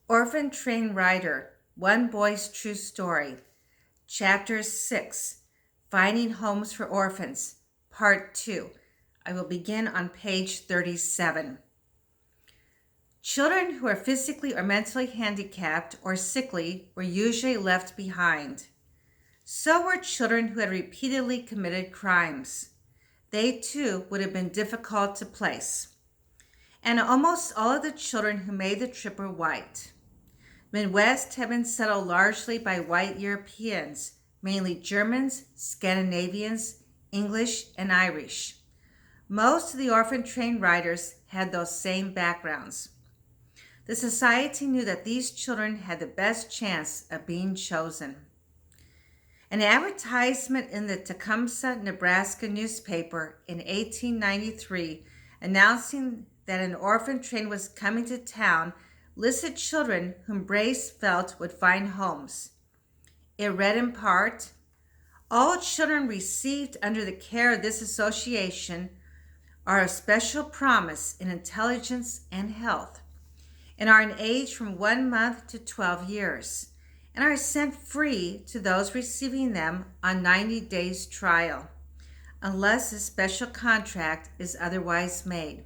Orphan Train Rider, One Boy's True Story, Chapter 6, Finding Homes for Orphans, Part 2. I will begin on page 37. Children who are physically or mentally handicapped or sickly were usually left behind. So were children who had repeatedly committed crimes. They too would have been difficult to place. And almost all of the children who made the trip were white. Midwest had been settled largely by white Europeans, mainly Germans, Scandinavians, English, and Irish. Most of the orphan train riders had those same backgrounds. The society knew that these children had the best chance of being chosen. An advertisement in the Tecumseh, Nebraska newspaper in 1893 announcing that an orphan train was coming to town listed children whom Brace felt would find homes. It read in part, "All children received under the care of this association are of special promise in intelligence and health, and are in age from 1 month to 12 years, and are sent free to those receiving them on 90 days trial, unless a special contract is otherwise made.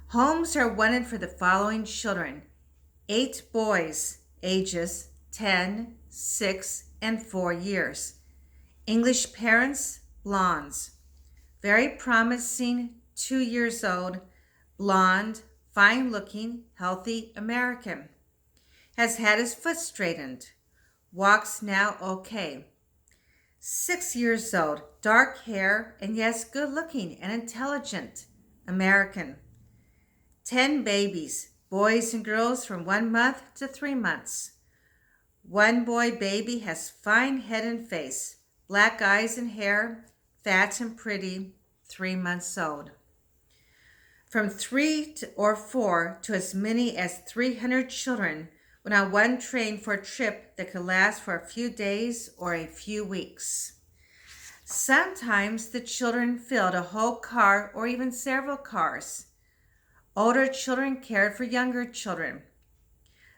Homes are wanted for the following children: 8 boys, ages 10, 6, and 4 years. English parents, blondes. Very promising, 2 years old, blonde, fine-looking, healthy American. Has had his foot straightened. Walks now okay. 6 years old, dark hair, and yes, good-looking and intelligent, American. 10 babies, boys and girls from 1 month to 3 months. 1 boy baby has fine head and face, black eyes and hair, fat and pretty, 3 months old. From 3 or 4 to as many as 300 children went on one train for a trip that could last for a few days or a few weeks. Sometimes the children filled a whole car or even several cars. Older children cared for younger children.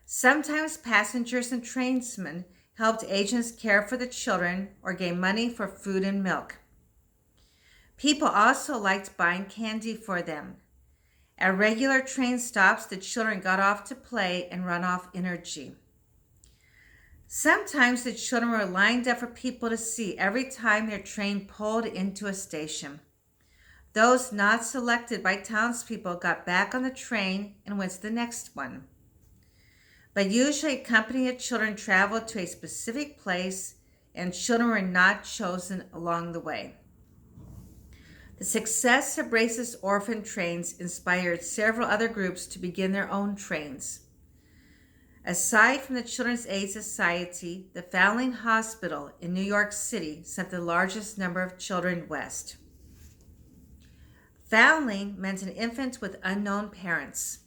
Sometimes passengers and trainsmen helped agents care for the children or gave money for food and milk. People also liked buying candy for them. At regular train stops, the children got off to play and run off energy. Sometimes the children were lined up for people to see every time their train pulled into a station. Those not selected by townspeople got back on the train and went to the next one. But usually a company of children traveled to a specific place, and children were not chosen along the way. The success of Brace's orphan trains inspired several other groups to begin their own trains. Aside from the Children's Aid Society, the Foundling Hospital in New York City sent the largest number of children west. Foundling meant an infant with unknown parents.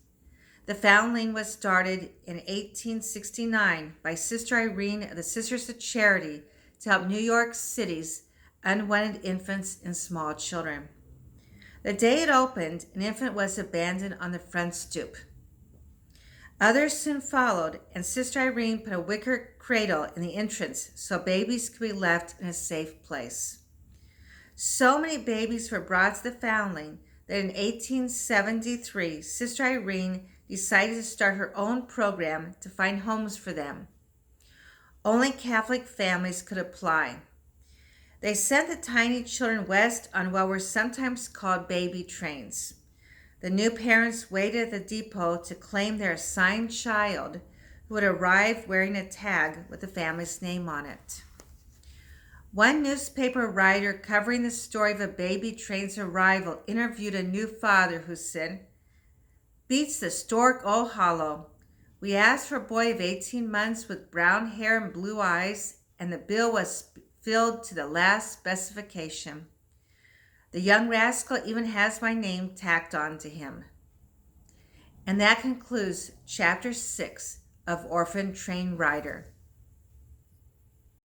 The Foundling was started in 1869 by Sister Irene of the Sisters of Charity to help New York City's unwanted infants and small children. The day it opened, an infant was abandoned on the front stoop. Others soon followed, and Sister Irene put a wicker cradle in the entrance so babies could be left in a safe place. So many babies were brought to the Foundling that in 1873, Sister Irene decided to start her own program to find homes for them. Only Catholic families could apply. They sent the tiny children west on what were sometimes called baby trains. The new parents waited at the depot to claim their assigned child, who would arrive wearing a tag with the family's name on it. One newspaper writer covering the story of a baby train's arrival interviewed a new father who said, "Beats the Stork Old Hollow. We asked for a boy of 18 months with brown hair and blue eyes, and the bill was filled to the last specification. The young rascal even has my name tacked on to him." And that concludes Chapter 6 of Orphan Train Rider.